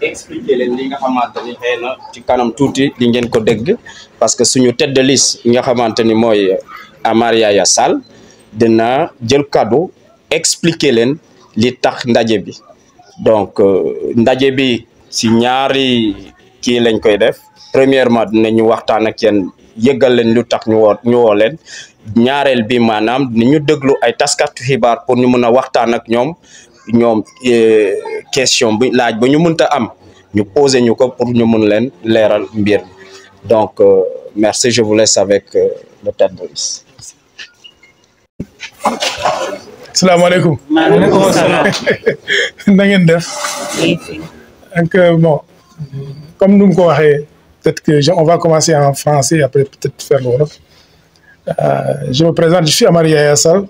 expliquer leen li nga xamante ni xëy na ci kanam tuuti di ngeen ko dégg parce que suñu tête de liste nga xamante ni mooy Amar Yaya Sall dina jël kaddu expliquer leen li tax ndaje bi donc ndaje bi si ñaari kii lañ koy def premièrement dinañu waxtaan ak yéen yëgal leen lu tax ñu woo leen ñaareel bi maanaam ñu déglu ay taskatu xibaar pour ñu mën a waxtaan ak ñoom question bi laaj ba ñu mënta am ñu poser ñu ko pour ñu mën leen leeral mbir donc merci, je vous laisse avec le tête de liste. Salam alaikum. Donc, bon, comme nous me connaissons, peut-être que on va commencer en français, après peut-être faire le wolof. Je me présente, je suis Amar Yaya Sall,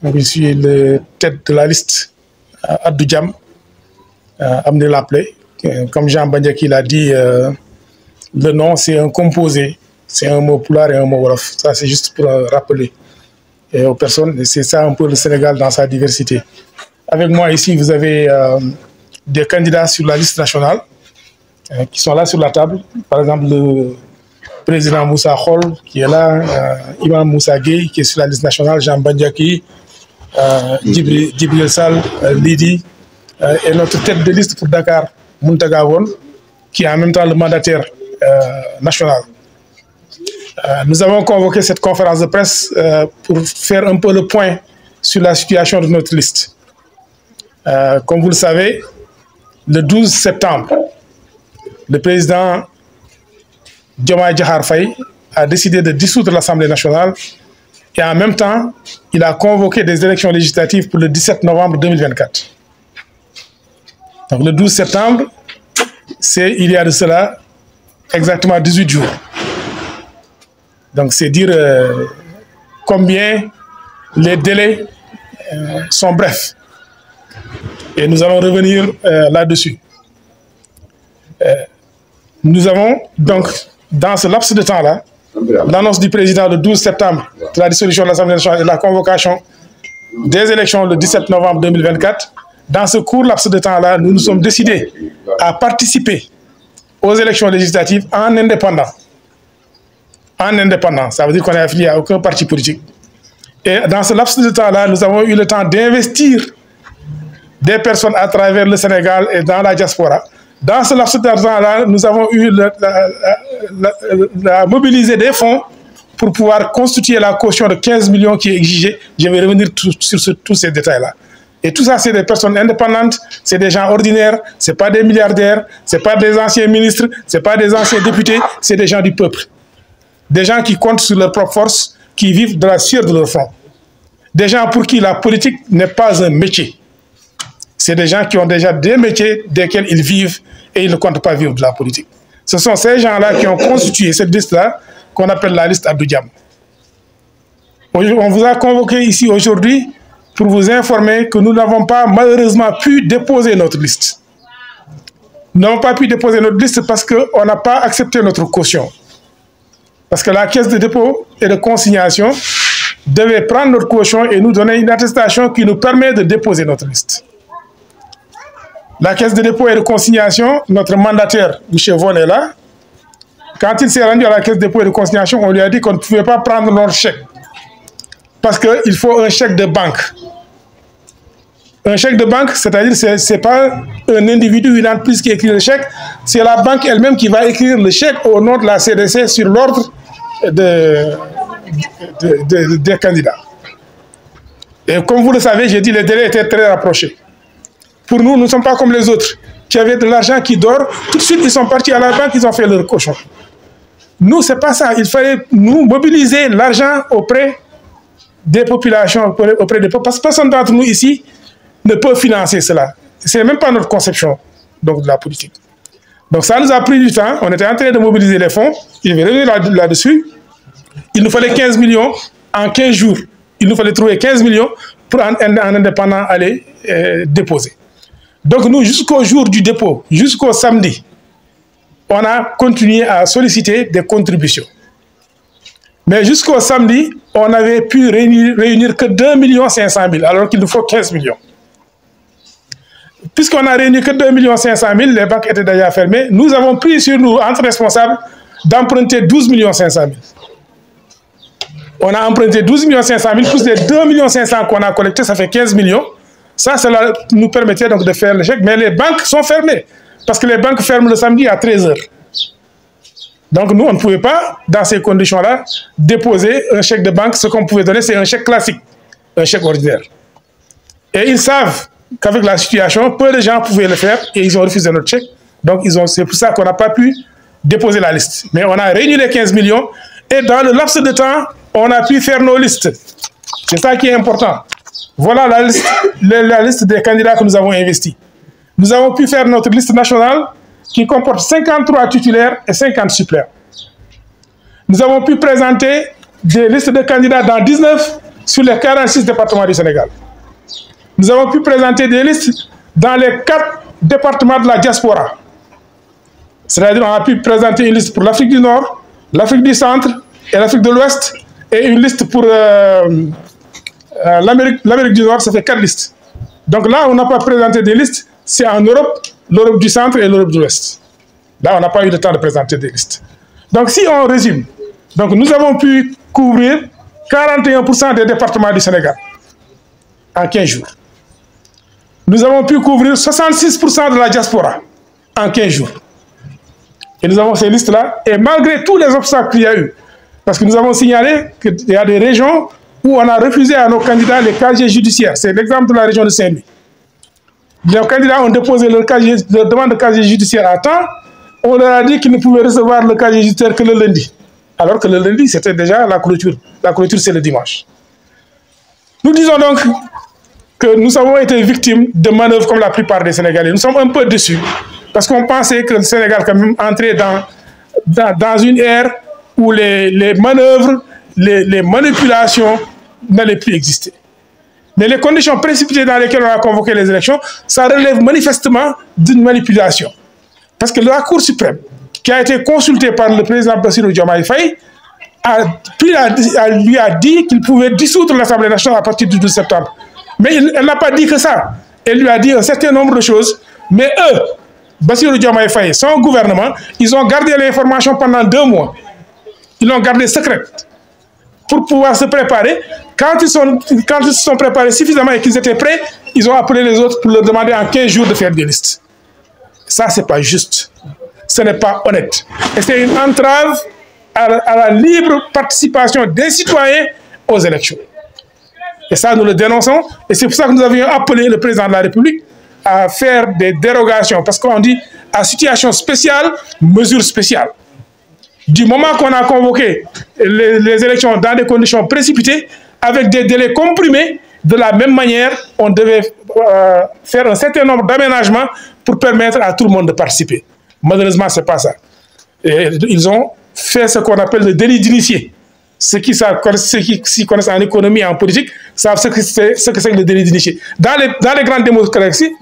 je suis le tête de la liste Abdou Djam, amenez l'appeler. Comme Jean Bandiaki l'a dit, le nom c'est un composé, c'est un mot pulaar et un mot wolof. Ça c'est juste pour rappeler aux personnes, c'est ça un peu le Sénégal dans sa diversité. Avec moi ici, vous avez des candidats sur la liste nationale qui sont là sur la table. Par exemple, le président Moussa Khol qui est là, Imam Moussa Gueye qui est sur la liste nationale, Jean Bandiaki, Djibril Sall, Lidi, et notre tête de liste pour Dakar, Mountaga Won, qui est en même temps le mandataire national. Nous avons convoqué cette conférence de presse pour faire un peu le point sur la situation de notre liste. Comme vous le savez, le 12 septembre, le président Diomaye Diakhar Faye a décidé de dissoudre l'Assemblée nationale et en même temps, il a convoqué des élections législatives pour le 17 novembre 2024. Donc le 12 septembre, c'est il y a de cela exactement 18 jours. Donc c'est dire combien les délais sont brefs. Et nous allons revenir là-dessus. Nous avons donc, dans ce laps de temps-là, l'annonce du président le 12 septembre de la dissolution de l'Assemblée nationale et la convocation des élections le 17 novembre 2024. Dans ce court laps de temps-là, nous nous sommes décidés à participer aux élections législatives en indépendant. En indépendant, ça veut dire qu'on est affilié à aucun parti politique. Et dans ce laps de temps-là, nous avons eu le temps d'investir des personnes à travers le Sénégal et dans la diaspora. Dans ce laps de temps-là, nous avons eu la mobiliser des fonds pour pouvoir constituer la caution de 15 millions qui est exigée. Je vais revenir sur tous ces détails-là. Et tout ça, c'est des personnes indépendantes, c'est des gens ordinaires, ce n'est pas des milliardaires, ce n'est pas des anciens ministres, ce n'est pas des anciens députés, c'est des gens du peuple. Des gens qui comptent sur leur propre force, qui vivent de la sueur de leur front. Des gens pour qui la politique n'est pas un métier. C'est des gens qui ont déjà des métiers desquels ils vivent et ils ne comptent pas vivre de la politique. Ce sont ces gens-là qui ont constitué cette liste-là qu'on appelle la liste Abdou Djam. On vous a convoqué ici aujourd'hui pour vous informer que nous n'avons pas malheureusement pu déposer notre liste. Nous n'avons pas pu déposer notre liste parce qu'on n'a pas accepté notre caution. Parce que la caisse de dépôt et de consignation devait prendre notre caution et nous donner une attestation qui nous permet de déposer notre liste. La caisse de dépôt et de consignation, notre mandataire, M. Von, est là. Quand il s'est rendu à la caisse de dépôt et de consignation, on lui a dit qu'on ne pouvait pas prendre notre chèque. Parce qu'il faut un chèque de banque. Un chèque de banque, c'est-à-dire ce n'est pas un individu ou une entreprise qui écrit le chèque, c'est la banque elle-même qui va écrire le chèque au nom de la CDC sur l'ordre des candidats. Et comme vous le savez, j'ai dit que les délais étaient très rapprochés. Pour nous, nous ne sommes pas comme les autres qui avaient de l'argent qui dort. Tout de suite, ils sont partis à la banque, ils ont fait leur cochon. Nous, ce n'est pas ça. Il fallait nous mobiliser l'argent auprès des populations, auprès des peuples. Parce que personne d'entre nous ici ne peut financer cela. Ce n'est même pas notre conception donc, de la politique. Donc ça nous a pris du temps. On était en train de mobiliser les fonds. Je vais revenir là-dessus. Il nous fallait 15 millions en 15 jours. Il nous fallait trouver 15 millions pour en indépendant aller déposer. Donc nous, jusqu'au jour du dépôt, jusqu'au samedi, on a continué à solliciter des contributions. Mais jusqu'au samedi, on n'avait pu réunir que 2 500 000, alors qu'il nous faut 15 millions. puisqu'on n'a réuni que 2 500 000, les banques étaient déjà fermées, nous avons pris sur nous, entre responsables, d'emprunter 12 500 000. On a emprunté 12 500 000, plus les 2 500 000 qu'on a collectés, ça fait 15 millions. Ça, cela nous permettait donc de faire le chèque, mais les banques sont fermées, parce que les banques ferment le samedi à 13 h. Donc nous, on ne pouvait pas, dans ces conditions-là, déposer un chèque de banque. Ce qu'on pouvait donner, c'est un chèque classique, un chèque ordinaire. Et ils savent qu'avec la situation, peu de gens pouvaient le faire et ils ont refusé notre chèque. Donc c'est pour ça qu'on n'a pas pu déposer la liste. Mais on a réuni les 15 millions et dans le laps de temps, on a pu faire nos listes. C'est ça qui est important. Voilà la liste des candidats que nous avons investis. Nous avons pu faire notre liste nationale qui comporte 53 titulaires et 50 suppléants. Nous avons pu présenter des listes de candidats dans 19 sur les 46 départements du Sénégal. Nous avons pu présenter des listes dans les 4 départements de la diaspora. C'est-à-dire qu'on a pu présenter une liste pour l'Afrique du Nord, l'Afrique du Centre et l'Afrique de l'Ouest, et une liste pour l'Amérique du Nord, ça fait 4 listes. Donc là, on n'a pas présenté des listes, c'est en Europe, l'Europe du Centre et l'Europe de l'Ouest. Là, on n'a pas eu le temps de présenter des listes. Donc si on résume, donc nous avons pu couvrir 41% des départements du Sénégal en 15 jours. Nous avons pu couvrir 66% de la diaspora en 15 jours. Et nous avons ces listes-là, et malgré tous les obstacles qu'il y a eu, parce que nous avons signalé qu'il y a des régions où on a refusé à nos candidats les casiers judiciaires. C'est l'exemple de la région de Saint-Louis. Les candidats ont déposé leur demande de casier judiciaire à temps. On leur a dit qu'ils ne pouvaient recevoir le casier judiciaire que le lundi. Alors que le lundi, c'était déjà la clôture. La clôture, c'est le dimanche. Nous disons donc que nous avons été victimes de manœuvres comme la plupart des Sénégalais. Nous sommes un peu déçus parce qu'on pensait que le Sénégal quand même entrait dans une ère où les manœuvres, les manipulations n'allaient plus exister. Mais les conditions précipitées dans lesquelles on a convoqué les élections, ça relève manifestement d'une manipulation. Parce que la Cour suprême, qui a été consultée par le président Bassirou Diomaye Faye, lui a dit qu'il pouvait dissoudre l'Assemblée nationale à partir du 12 septembre. Mais elle n'a pas dit que ça. Elle lui a dit un certain nombre de choses. Mais eux, Bassirou Diomaye Faye, son gouvernement, ils ont gardé l'information pendant 2 mois. Ils l'ont gardée secrète pour pouvoir se préparer. Quand ils se sont préparés suffisamment et qu'ils étaient prêts, ils ont appelé les autres pour leur demander en 15 jours de faire des listes. Ça, ce n'est pas juste. Ce n'est pas honnête. Et c'est une entrave à la libre participation des citoyens aux élections. Et ça, nous le dénonçons. Et c'est pour ça que nous avions appelé le président de la République à faire des dérogations. Parce qu'on dit, à situation spéciale, mesure spéciale. Du moment qu'on a convoqué les élections dans des conditions précipitées, avec des délais comprimés, de la même manière, on devait faire un certain nombre d'aménagements pour permettre à tout le monde de participer. Malheureusement, ce n'est pas ça. Et ils ont fait ce qu'on appelle le délit d'initié. Ceux qui s'y connaissent en économie et en politique savent ce que c'est que le délit d'initié. Dans les grandes démocraties,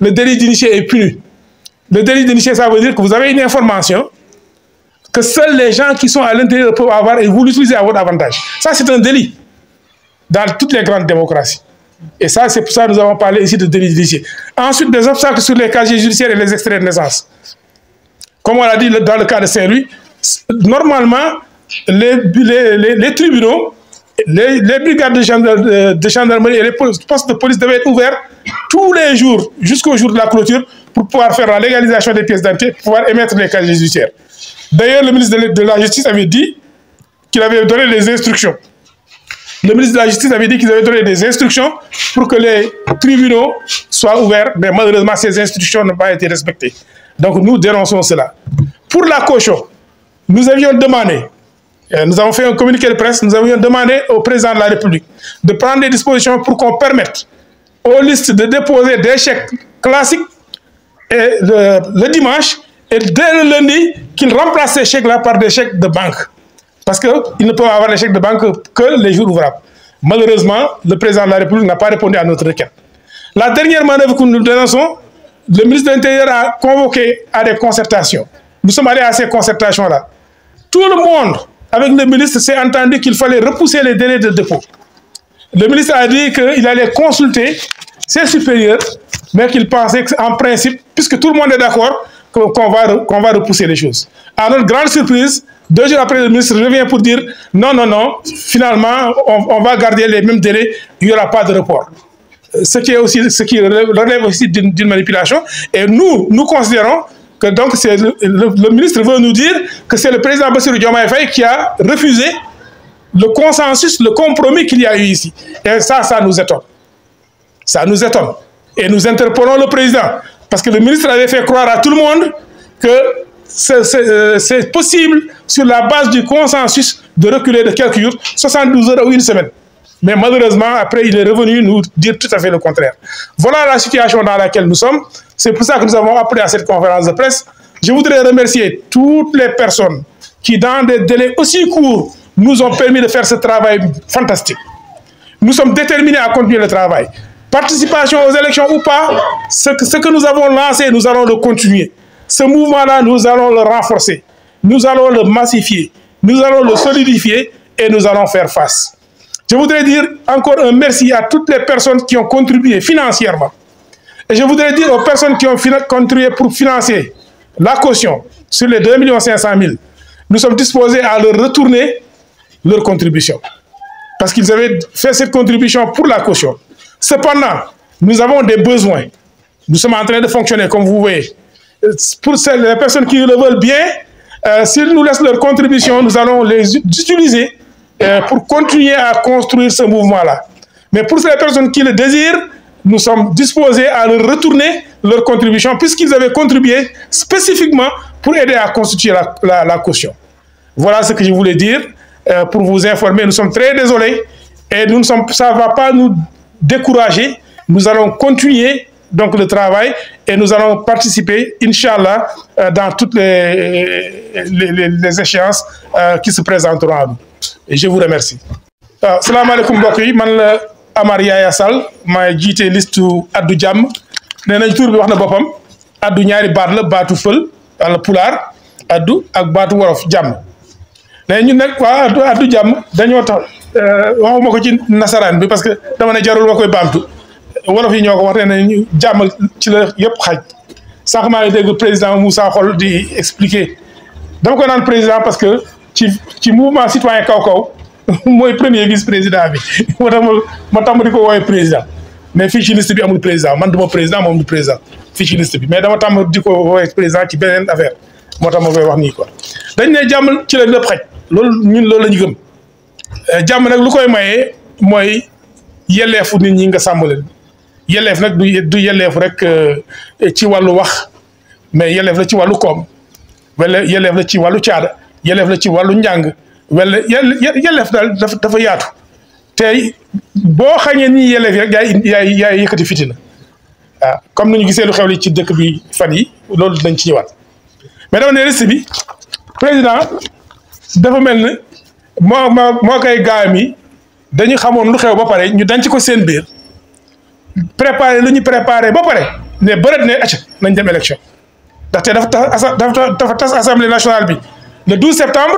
le délit d'initié est puni. Le délit d'initié, ça veut dire que vous avez une information que seuls les gens qui sont à l'intérieur peuvent avoir et vous l'utilisez à votre avantage. Ça, c'est un délit dans toutes les grandes démocraties. Et ça, c'est pour ça que nous avons parlé ici de délit d'initié. Ensuite, des obstacles sur les casiers judiciaires et les extraits de naissance. Comme on l'a dit dans le cas de Saint-Louis, normalement, les tribunaux, les brigades de gendarmerie et les postes de police devaient être ouverts tous les jours, jusqu'au jour de la clôture, pour pouvoir faire la légalisation des pièces d'identité, pour pouvoir émettre les casiers judiciaires. D'ailleurs, le ministre de la Justice avait dit qu'il avait donné des instructions. Le ministre de la Justice avait dit qu'ils avaient donné des instructions pour que les tribunaux soient ouverts, mais malheureusement, ces instructions n'ont pas été respectées. Donc, nous dénonçons cela. Pour la caution, nous avions demandé, nous avons fait un communiqué de presse, nous avions demandé au président de la République de prendre des dispositions pour qu'on permette aux listes de déposer des chèques classiques et le dimanche, et dès le lundi, qu'ils remplacent ces chèques-là par des chèques de banque. Parce qu'ils ne peuvent avoir les chèques de banque que les jours ouvrables. Malheureusement, le président de la République n'a pas répondu à notre requête. La dernière manœuvre que nous dénonçons, le ministre de l'Intérieur a convoqué à des concertations. Nous sommes allés à ces concertations-là. Tout le monde, avec le ministre, s'est entendu qu'il fallait repousser les délais de dépôt. Le ministre a dit qu'il allait consulter ses supérieurs, mais qu'il pensait qu'en principe, puisque tout le monde est d'accord, qu'on va repousser les choses. À notre grande surprise, 2 jours après, le ministre revient pour dire non, non, non, finalement, on va garder les mêmes délais, il n'y aura pas de report. Ce qui relève aussi d'une manipulation. Et nous considérons que donc le ministre veut nous dire que c'est le président Bassirou Diomaye Faye qui a refusé le consensus, le compromis qu'il y a eu ici. Et ça nous étonne. Ça nous étonne. Et nous interpellons le président. Parce que le ministre avait fait croire à tout le monde que c'est possible, sur la base du consensus, de reculer de quelques jours, 72 heures ou une semaine. Mais malheureusement, après, il est revenu nous dire tout à fait le contraire. Voilà la situation dans laquelle nous sommes. C'est pour ça que nous avons appelé à cette conférence de presse. Je voudrais remercier toutes les personnes qui, dans des délais aussi courts, nous ont permis de faire ce travail fantastique. Nous sommes déterminés à continuer le travail. Participation aux élections ou pas, ce que nous avons lancé, nous allons le continuer. Ce mouvement-là, nous allons le renforcer. Nous allons le massifier. Nous allons le solidifier et nous allons faire face. Je voudrais dire encore un merci à toutes les personnes qui ont contribué financièrement. Et je voudrais dire aux personnes qui ont contribué pour financer la caution sur les 2 500 000. Nous sommes disposés à leur retourner leur contribution. Parce qu'ils avaient fait cette contribution pour la caution. Cependant, nous avons des besoins. Nous sommes en train de fonctionner, comme vous voyez. Pour les personnes qui le veulent bien, s'ils nous laissent leur contribution, nous allons les utiliser pour continuer à construire ce mouvement-là. Mais pour ces personnes qui le désirent, nous sommes disposés à leur retourner leur contribution, puisqu'ils avaient contribué spécifiquement pour aider à constituer la caution. Voilà ce que je voulais dire pour vous informer. Nous sommes très désolés et ça ne va pas nous décourager. Nous allons continuer donc le travail et nous allons participer, Inch'Allah, dans toutes les échéances qui se présenteront à nous. Et je vous remercie. Salam alaikum mbokk yi, man la Amar Yaya Sall ma jiite liste addu jàmm. Nee nañ tur bi wax na boppam. Addu ñaari baat la, baatu fël wala pulaar addu ak baatu wolof jàmm. Mais ñun nag waa addu jàmm dañoo tax waxuma ko ci nasaraan bi parce que dama ne jarul ma koy baamtu. Wolof yi ñoo ko wax ne nañu jàmm ci la yëpp xaj. Sànq maa ngi dégg président Moussa Xol di expliquer. Dama ko naan président parce que ci mouvement citoyen kaw-kaw mooy premier vice-président bi moo tax ma di ko woowee président mais fii ci liste bi amul président man duma président moom du président fii ci liste bi mais dama tàmm di ko woowee président ci beneen affaire moo tax ma koy wax nii quoi. dañ ne jàmm ci la lépp xaj loolu ñun loolu la ñu gëm jàmm nag lu koy mayee mooy yelleefu nit ñi nga sàmm leen yelleef nag du yelleefu rek ci wàllu wax mais yelleef la ci wàllu koom wala yelleef la ci wàllu caada yelleef la ci wàllu njàng wala yelleef daal dafa yaatu tey boo xañee ni yelleef yi rek yaay yëkkati fitina waaw comme ni ñu gisee lu xew li ci dëkk bi fan yi loolu dinañ ci ñëwaat mais dama ne liste bi président dafa mel ne moo koy gaayam yi dañu xamoon lu xew ba pare ñu denc ko seen biir préparé lu ñu préparé ba pare ne bëreet ne acca nañ dem élection ndaxte dafa tas assemblée nationale bi le 12 septembre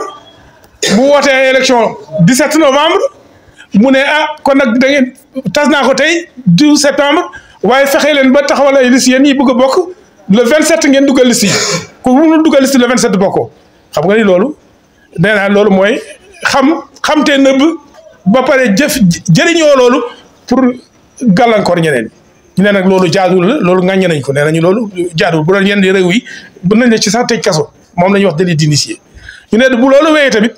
mu wootee ay élection 17 novembre mu ne kon nag da ngeen tas naa ko tey 12 septembre waaye fexe leen ba taxawal ay liste yéen ñi bëgg a bokk le 27 ngeen dugal liste yi ku mënul dugal liste le 27 bokkoo xam nga ni loolu nee naa loolu mooy xamte nëbb ba pare jëriñoo loolu pour gàllankoor ñeneen ñu ne nag loolu jaadul la loolu ŋàññe nañ ko nee nañu loolu jaadul bu doon yenn réew yi bu nañ la ci sax tëj kaso moom la ñuy wax délit d'initié ñu ne bu loolu wéyee tamit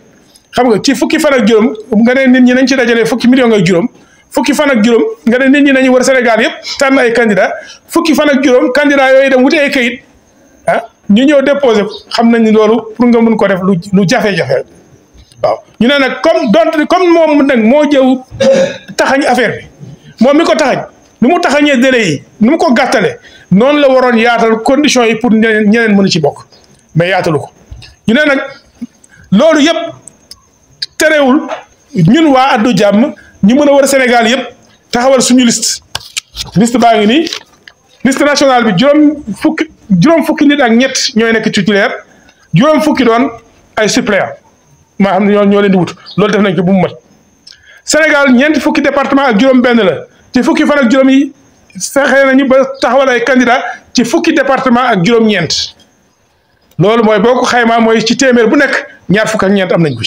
xam nga ci fukki fan ak juróom nga ne nit ñi nañ ci dajale fukki million ak juróom fukki fan ak juróom nga ne nit ñi nañu wër Sénégal yëpp tànn ay candidat fukki fan ak juróom candidat yooyu dem wuti ay kayit ñu ñëw déposé xam nañ ni loolu pour nga mun ko def lu jafe-jafe waaw ñu ne nag comme moom nag moo jëw taxañ affaire bi moom mi ko taxañ nu mu taxañee délai yi nu mu ko gàttale noonu la waroon yaatal conditions yi pour ñeneen mën ci bokk mais yaatalu ko ñu ne nag loolu yëpp terewul ñun waa addu jàmm ñu mën a war Sénégal yëpp taxawal suñu liste baa ngi nii liste nationale bi juróom fukki nit ak ñett ñooy nekk titulaire juróom fukki doon ay suppléant maa xam ne ñoo leen di wut loolu def nañ ko bu mu mat Sénégal ñeenti fukki département ak juróom benn la ci fukki fan ak juróom yi fexe nañu ba taxawal ay candidat ci fukki département ak juróom-ñeent loolu mooy boo ko xaymaa mooy ci téeméer bu nekk ñaar fukk ak ñeent am nañ ko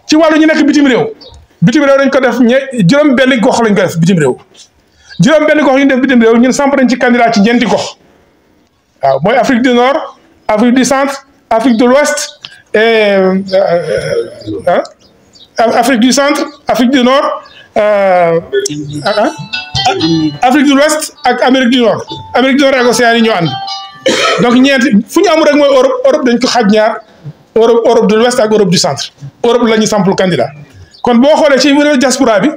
ci wàllu ñu nekk bitim réew dañ ko def juróom benn gox lañ ko def bitim réew juróom benn gox yu ñu def bitim réew ñun samp nañ ci candidat ci ñeenti gox waaw mooy Afrique du Nord Afrique du Centre Afrique de l'Ouest et Afrique du Centre Afrique du Nord Afrique de l'Ouest ak Amérique du Nord ak Océanie ñoo ànd donc ñeenti fu ñu amul rek mooy Europe dañ ko xaaj ñaar Europe de l'Ouest ak Europe du Centre Europe la ñu sampul candidat kon boo xoolee ci diaspora bi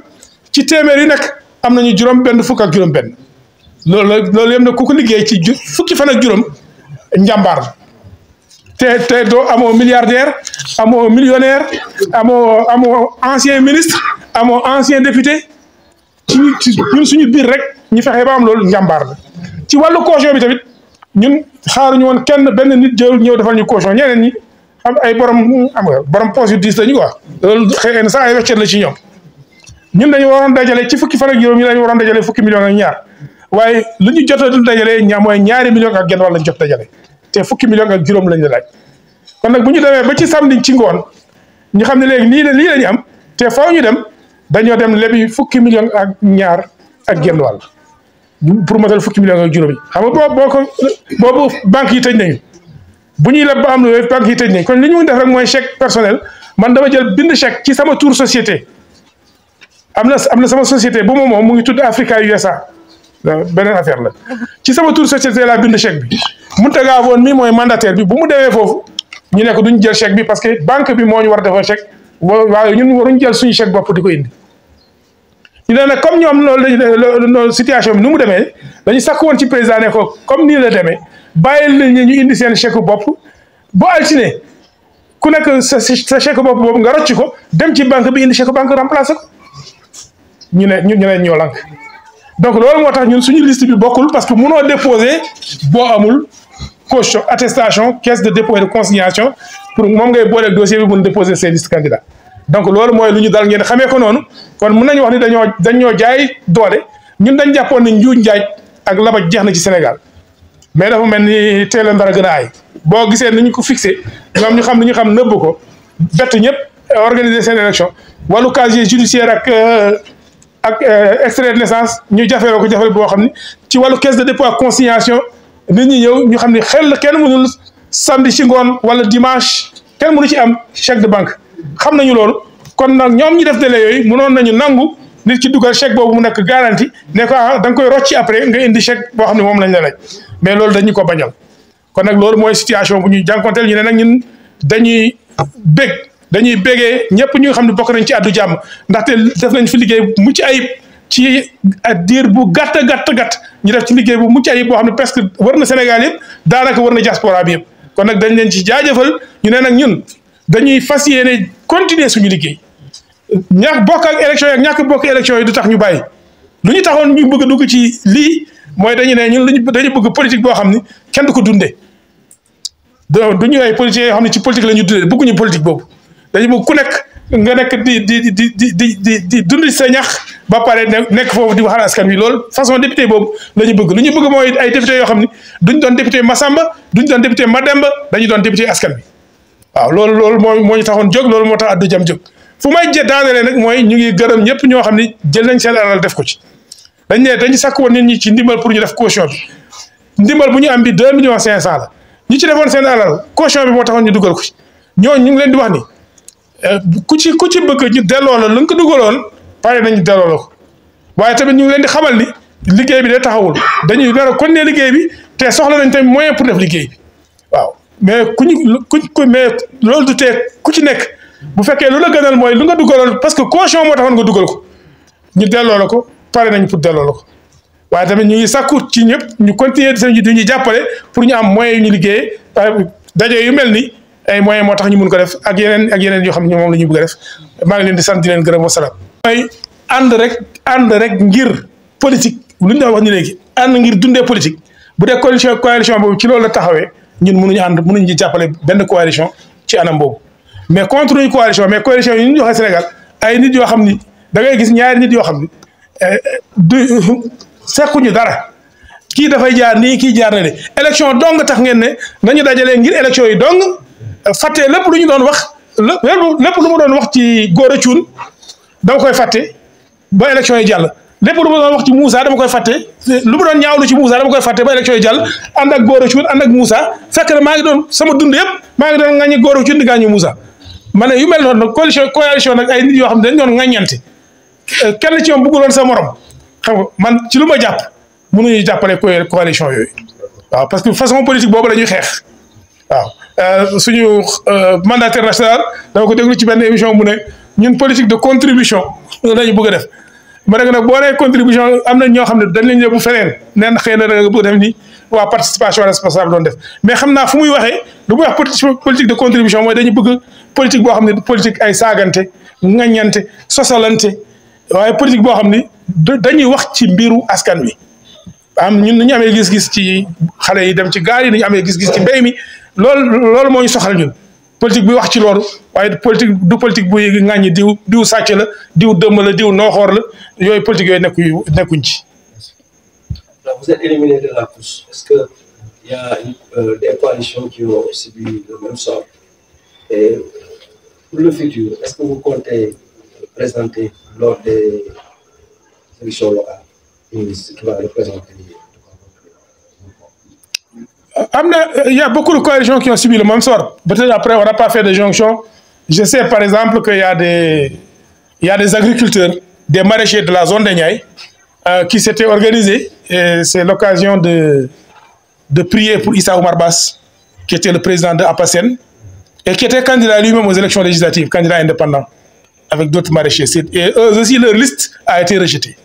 ci téeméer yi nekk am nañu juróom benn fukk ak juróom benn loolu yëpp nag ku ko liggéey ci fukki fan ak juróom njàmbaar te doo amoo milliardaire amoo millionnaire amoo ancien ministre amoo ancien député ñun suñu biir rek ñu fexe ba am loolu njàmbaar la ci wàllu caution bi tamit ñun xaaruñu woon kenn benn nit jël ñëw defal ñu caution ñeneen ñi am ay borom poche yu diis lañu quoi loolu xëy na sax ay weccet la ci ñoom ñun dañu waroon dajale ci fukki fan ak juróom ñu dañu waroon dajale fukki millions ak ñaar waaye lu ñu jot a dajale mooy ñaari millions ak genn wàll lañ jot dajale te fukki millions ak juróom lañ la laaj kon nag bu ñu demee ba ci samedi ci ngoon ñu xam ne léegi lii la ñu am te faaw ñu dem dañoo dem lebi fukki millions ak ñaar ak genn wàll pour matal fukki millions ak juróom yi xam nga boobu banque yi tëj nañu bu ñuy leb ba am lu banque yi tëj nañu kon li ñu mun def rek mooy chèque personnel man dama jël bind chèque ci sama tour société am na sama société bu moom mu ngi tudd Africa USA beneen affaire la ci sama tour société laa bind chèque bi Mountaga woon mi mooy mandataire bi bu mu demee foofu ñu ne ko duñ jël chèque bi parce que banque bi moo ñu war a defal chèque waaye ñun waruñ jël suñu chèque bopp di ko indi ñu ne nag comme ñoom loolu situation bi nu mu demee dañu sakk woon ci président ne ko comme nii la demee bàyyil nañ ñu indi seen chèque bopp bu altine ku nekk sa chèque bopp boobu nga rocc ko dem ci banque bi indi chèque banque remplacé ko ñu ne ñoo lank donc loolu moo tax ñun suñu liste bi bokkul parce que mënoo déposer boo amul caution attestation caisse de dépôt et de consignation pour moom ngay booleeg dossier bi mën déposer ses listes candidats donc loolu mooy lu ñu dal ngeen xamee ko noonu kon mën nañu wax ni dañoo jaay doole ñun dañ jàppoon ni njuuj njaaj ak labaj jeex na ci Sénégal mais dafa mel ni teel a ndara gën a aay boo gisee ni ñu ko fixé ñoom ñu xam ni ñu xam nëbb ko bett ñëpp organiser seen élection wàllu casier judiciaire ak extrait de naissance ñu jafeeloo ko jafeel boo xam ni ci wàllu caisse de dépôt ak consignation nit ñi ñëw ñu xam ni xel kenn mënul samedi ci ngoon wala dimanche kenn mënu ci am chèque de banque xam nañu loolu kon nag ñoom ñi def délai yooyu mënoon nañu nangu nit ki dugal chèque boobu mu nekk garantie ne ko da nga koy rocci après nga indi chèque boo xam ne moom lañ la laaj mais loolu dañu ko bañal kon nag loolu mooy situation bu ñuy jànkonteel ñu ne nag ñun dañuy bégee ñëpp ñu nga xam ne bokk nañ ci addu jàmm ndaxte def nañ fi liggéey mucc ayib ci diir bu gàtt ñu def ci liggéey bu mucc ayib boo xam ne presque war na Sénégal yëpp daanaka war na diaspora bi yëpp kon nag dañ leen ci jaajëfal ñu ne nag ñun dañuy fas yéene continuer suñu liggéey bokk ak élection yi ak ñàkk bokk élection yi du tax ñu bàyyi lu ñu taxoon ñu bëgg a dugg ci lii mooy dañu ne ñun dañu bëgg politique boo xam ni kenn du ko dundee duñu ay politiciens yoo xam ne ci politique la ñu dundee bëgguñu politique boobu dañu bëgg ku nekk nga nekk di dund sa ñax ba pare nekk foofu di waxal askan wi loolu façon député boobu la ñu bëgg lu ñu bëgg mooy ay député yoo xam ni duñ doon député Massamba duñ doon député Mademba dañu doon député askan wi waaw loolu moo ñu taxoon jóg loolu moo tax addu jam jóg fu may daanelee nag mooy ñu ngi gërëm ñëpp ñoo xam ni jël nañ seen alal def ko ci dañu sakk woon nit ñi ci ndimbal pour ñu def caution bi ndimbal bu ñu am bi 2 millions 500 la ñi ci defoon seen alal caution bi moo taxoon ñu dugal ko ci ñooñu ñu ngi leen di wax ni ku ci bëgg ñu delloo la lu nga ko dugaloon pare nañu delloo la ko waaye tamit ñu ngi leen di xamal ni liggéey bi de taxawul dañuy nar a continuer liggéey bi te soxla nañ tamit moyen pour def liggéey bi waaw mais mais loolu du tee ku ci nekk bu fekkee lu la gënal mooy lu nga dugaloon parce que caution moo taxoon nga dugal ko ñu delloo la ko pare nañ pour delloo la ko waaye tamit ñu ngi sakku ci ñëpp ñu continuer di ñu jàppale pour ñu am moyen yu ñu liggéeyee daje yu mel ni ay moyen moo tax ñu mun ko def ak yeneen yoo xam ne moom la ñu bëgg a def maa ngi leen di sant di leen gërëm wa salaam. mooy ànd rek ngir politique lu ñu doon wax ni léegi ànd ngir dundee politique bu dee coalition boobu ci loolu la taxawee ñun mënuñu ci jàppale benn coalition ci anam boobu mais contre une coalition mais coalition yi ñu joxe Sénégal ay nit yoo xam ni da ngay gis ñaari nit yoo xam ni sekkuñu dara kii dafay jaar nii kii jaar na ne élection dong tax ngeen ne nañu dajalee ngir élection yi dong fàtte lépp lu ñu doon wax lépp lu ma doon wax ci Gora Thioune dama koy fàtte ba élection yi jàll lépp lu ma doon wax ci Moussa dama koy fàtte lu ma doon ñaawlu ci Moussa dama koy fàtte ba élection yi jàll ànd ak Gora Thioune ànd ak Moussa fekk na maa ngi doon sama dund yëpp maa ngi doon ŋàññi Gora Thioune di ŋàññi Moussa ma ne yu mel noonu nag coalition nag ay nit yoo xam ne dañ doon ŋàññante kenn ci ñoom bëgguloon sa morom xam nga man ci lu ma jàpp mënuñu jàppale coalition yooyu waaw parce que façon politique boobu la ñuy xeex waaw suñu mandataire national dama ko déglu ci benn émission mu ne ñun politique de contribution lañu bëgg a def ma ne nag boo nee contribution am na ñoo xam ne dañ leen yóbbu feneen neen xëy na da nga bëgg def ni waa participation responsable doon def mais xam naa fu muy waxee lu muy wax politique de contribution mooy dañu bëgg politique boo xam ne politique ay saagante ŋaññante sosalante waaye politique boo xam ni dañuy wax ci mbiru askan wi ñun ñu amee gis-gis ci xale yi dem ci gaal yi ñu amee gis-gis ci mbéy mi loolu moo ñu soxal ñun politique bi wax ci loolu waaye politique du politique bu ŋàññi diw sàcc la diw dëmm la diw nooxoor la yooyu politique yooyu nekkuñ ci. Vous êtes éliminé de la course. Est-ce qu'il y a des coalitions qui ont subi le même sort? Et pour le futur, est-ce que vous comptez présenter lors des élections locales qui va représenter? Il y a beaucoup de coalitions qui ont subi le même sort. Peut-être après, on n'a pas fait de jonction. Je sais par exemple qu'il y a des agriculteurs, des maraîchers de la zone de Niayes qui s'étaient organisés. Et c'est l'occasion de prier pour Issa Oumar Bass, qui était le président de APASEN et qui était candidat lui-même aux élections législatives, candidat indépendant, avec d'autres maraîchers. Et eux aussi, leur liste a été rejetée.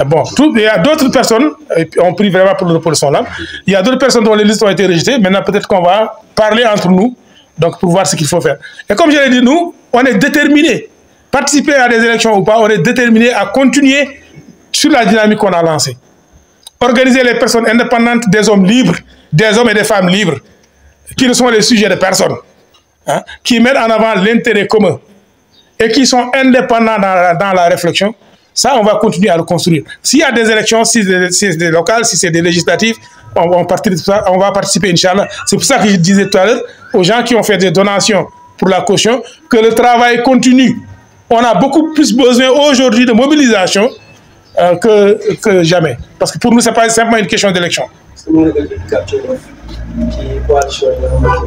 Bon, il y a d'autres personnes, on prie vraiment pour l'opposition là, il y a d'autres personnes dont les listes ont été rejetées. Maintenant, peut-être qu'on va parler entre nous, donc pour voir ce qu'il faut faire. Et comme je l'ai dit, nous, on est déterminés. Participer à des élections ou pas, on est déterminés à continuer sur la dynamique qu'on a lancée. Organiser les personnes indépendantes, des hommes libres, des hommes et des femmes libres, qui ne sont les sujets de personne, hein, qui mettent en avant l'intérêt commun et qui sont indépendants dans la réflexion. Ça, on va continuer à le construire. S'il y a des élections, si c'est des locales, si c'est des législatives, on va participer, Inch'Allah. C'est pour ça que je disais tout à l'heure aux gens qui ont fait des donations pour la caution que le travail continue. On a beaucoup plus besoin aujourd'hui de mobilisation que jamais. Parce que pour nous, ce n'est pas simplement une question d'élection.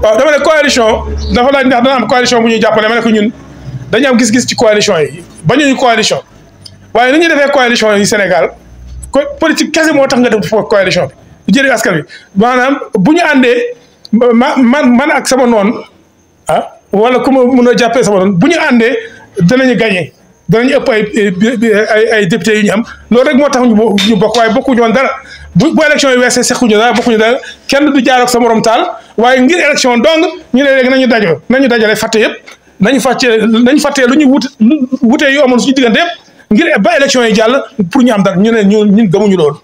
Dans les coalitions, dans la coalition, nous avons gis-gis coalition. Nous coalition. waaye ni ñu defee coalition yi Sénégal politique kese moo tax nga def coalition bi jëriñ askan wi maanaam bu ñu àndee man ak sama noon wala ku ma mën a jàppee sama noon bu ñu àndee danañu gagné danañu ëpp ay députés yu ñu am loolu rek moo tax ñu bokk waaye bokkuñu woon dara bu élection yi weesee sequñu dara bokkuñu dara kenn du jaar ak sa morom taal waaye ngir élection dong ñu ne léegi nañu dajale fàtte yëpp nañu fàttee lu ñu wutee yu amoon suñu diggante yëpp ngir ba élection yi jàll pour ñu am dara ñu ne ñun gëmuñu loolu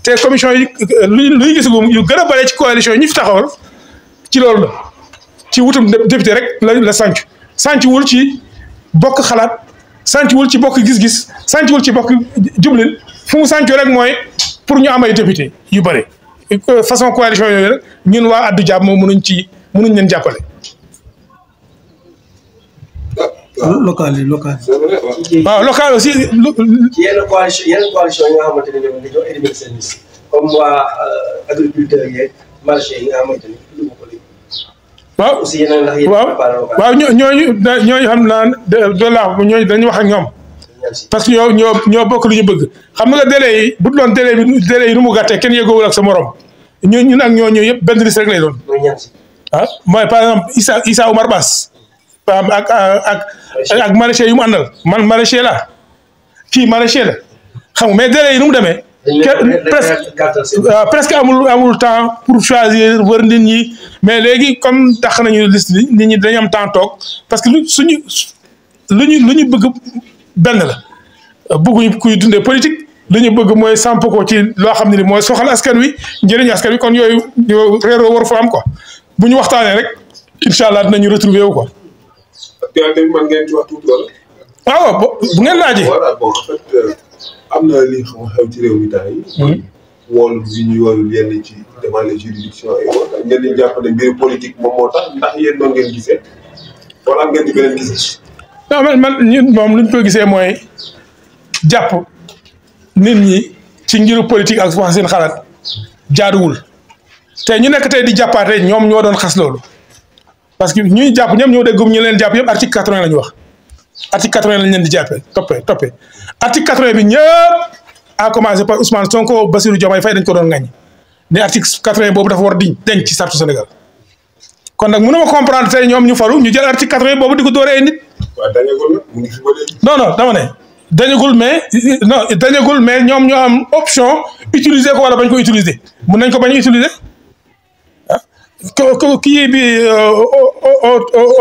te commission yi lu ñu gisagum yu gën a bare ci coalition yi ñu fi taxawal ci loolu la ci wutum député rek la sàncuwul ci bokk xalaat sàncuwul ci bokk gis-gis sàncuwul ci bokk jublin fu mu sàncu rek mooy pour ñu am ay député yu bare façon coalition yooyu rek ñun waa addu jàmm moom mënuñ leen jàppale. local waaw local aussi. yenn coalition yi nga xamante ne ñoom dañoo éliminer seen liste comme waa agriculteurs yeeg marché yi nga xamante ne waaw aussi yeneen ndax yéen waaw ñooñu xam naa ñooñu dañuy wax ak ñoom parce que ñoo bokk lu ñu bëgg xam nga délai yi bu doon délai yi nu mu gàttee kenn yëgoowul ak sa morom ñun ak ñooñu yëpp benn liste rek lay doon. mooy par exemple Issa Oumar Bass ak maraîcher yu mu àndal man maraîcher la kii maraîcher la xam nga mais délai yi nu mu demee. presque amul temps pour choisir wër nit ñi mais léegi comme tax nañu liste bi nit ñi dañu am temps toog parce que lu ñu bëgg benn la bëgguñu kuy dundee politique lu ñu bëgg mooy samp ko ci loo xam ne ni mooy soxal askan wi njëriñu askan wi kon yooyu réeroo war fa am quoi bu ñu waxtaanee rek incha allah dinañu retrouver wu quoi. actuellement man ngeen ci wax tuuti wala. waaw bu ngeen laajee. voilà bon en fait am na li xew ci réew mi temps yi. woon bi ñu yoon yenn ci devant les juridictions et autres ngeen di jàpp ne mbir politique moom moo tax ndax yéen noonu ngeen gisee wala am ngeen di beneen gis. non man ñun moom lu ñu ko gisee mooy jàpp nit ñi ci ngiru politique ak wax seen xalaat jaaduwul te ñu nekk tey di jàppaate ñoom ñoo doon xas loolu parce que ñuy jàpp ñoom ñoo déggum ñu leen jàpp yëpp article 80 la ñu wax article 80 lañ leen di jàppee toppee article 80 bi ñëpp à commencer par Ousmane Sonko Bassirou Diomaye Faye dañ ko doon ngañ ne article 80 boobu dafa war di denc ci sartu Sénégal kon nag mënuma comprendre tey ñoom ñu falu ñu jël article 80 boobu di ko dooree nit. waaw dañagul la mu ngi fi ba léegi. non dama ne dañagul mais ñoom ñoo am option utiliser ko wala bañ ko utiliser mun nañ ko bañ a utiliser ah kii bi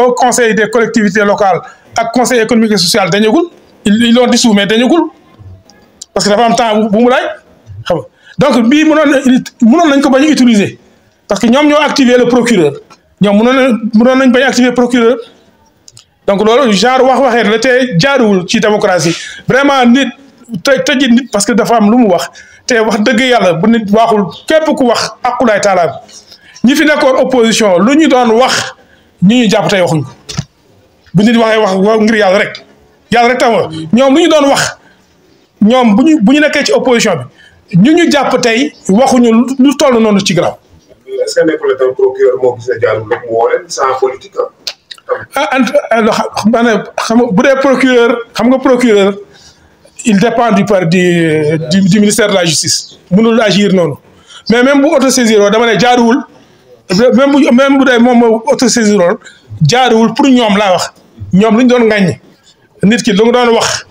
au conseil des collectivités locales ak conseil économique et social dañagul ils l'ont dissous mais dañagul parce que dafa am temps bu mu laaj xam nga donc bii mënoon nañ ko bañ a utiliser parce que ñoom ñoo activer le procureur ñoom mënoon nañ bañ a activer procureur. donc loolu genre waxee la te jaaruwul ci démocratie vraiment nit tëjji nit parce que dafa am lu mu wax te wax dëgg yàlla bu nit waxul képp ku wax aqulaay taala ñi fi nekkoon opposition lu ñu doon wax ñu jàpp tey waxuñ ko bu nit waxee wax ngir yàlla rek tam ñoom lu ñu doon wax ñoom bu ñu nekkee ci opposition bi ñu jàpp tey waxuñu lu toll noonu ci garaaw. est-ce que nekkul le procureur moo gis ne jaarul rek mu woo leen sans politique xam nga bu dee procureur xam nga procureur il dépend du ministère de la justice mënul agir noonu mais même bu autosaisir dama ne jaaruwul même bu dee moom moo autosaisir jaaruwul pour ñoom laa wax ñoom lu ñu doon ŋaññi nit ki lu mu doon wax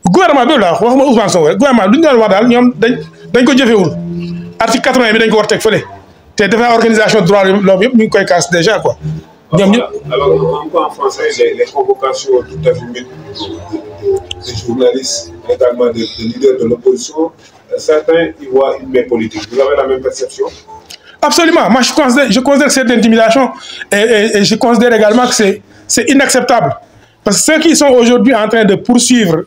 gouvernement bi laa wax waxuma Ousmane Sonko rek gouvernement lu ñu doon wax daal ñoom dañ ko jëfewul article 80 bi dañ ko war teg fële te defe organisation droit de l'homme yëpp ñu ngi koy casse déjà quoi. Alors, en français, les convocations tout à fait des journalistes, également des leaders de l'opposition, certains y voient une main politique. Vous avez la même perception? Absolument. Moi, je considère que c'est de l'intimidation et je considère également que c'est inacceptable. Parce que ceux qui sont aujourd'hui en train de poursuivre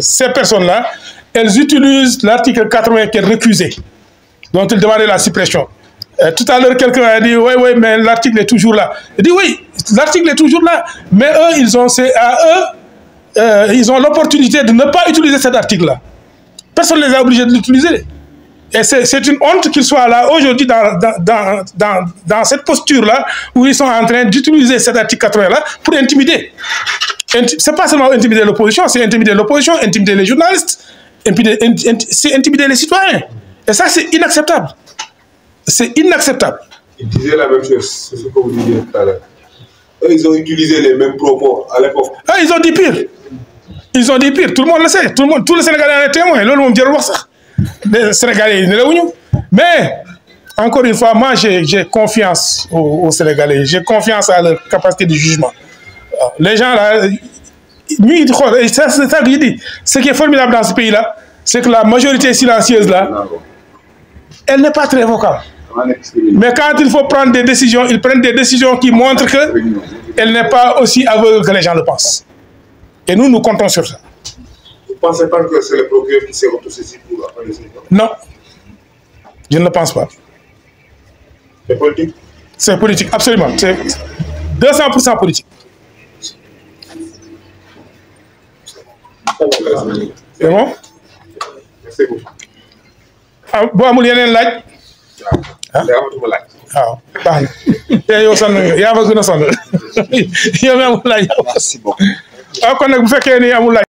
ces personnes-là, elles utilisent l'article 80 qui est récusé, dont ils demandaient la suppression. Tout à l'heure, quelqu'un a dit, oui, mais l'article est toujours là. Il dit, oui, l'article est toujours là, mais eux, ils ont l'opportunité de ne pas utiliser cet article-là. Personne ne les a obligés de l'utiliser. Et c'est une honte qu'ils soient là aujourd'hui dans cette posture-là, où ils sont en train d'utiliser cet article 80-là pour intimider. C'est pas seulement intimider l'opposition, c'est intimider l'opposition, intimider les journalistes, c'est intimider les citoyens. Et ça, c'est inacceptable. C'est inacceptable. Ils disaient la même chose, c'est ce que vous disiez tout à l'heure. Ils ont utilisé les mêmes propos à l'époque. Ah, ils ont dit pire. Ils ont dit pire. Tout le monde le sait. Tous les Sénégalais en est témoin. Les Sénégalais, mais, encore une fois, moi, j'ai confiance aux Sénégalais. J'ai confiance à leur capacité de jugement. Les gens là, c'est ça que je dis. Ce qui est formidable dans ce pays-là, c'est que la majorité silencieuse là, elle n'est pas très vocale. Mais quand il faut prendre des décisions, ils prennent des décisions qui montrent qu'elle n'est pas aussi aveugle que les gens le pensent. Et nous comptons sur ça. Vous ne pensez pas que c'est le procureur qui s'est autosaisi pour la décision? Non, je ne le pense pas. C'est politique? C'est politique, absolument. C'est 200% politique. C'est bon? Merci beaucoup. Boo amul yeneen laaj. waaw baax na te yow sonn nga yaa ma gën a sonn yow mi amul laaj. Merci beaucoup. waaw kon nag bu fekkee ni amul laaj.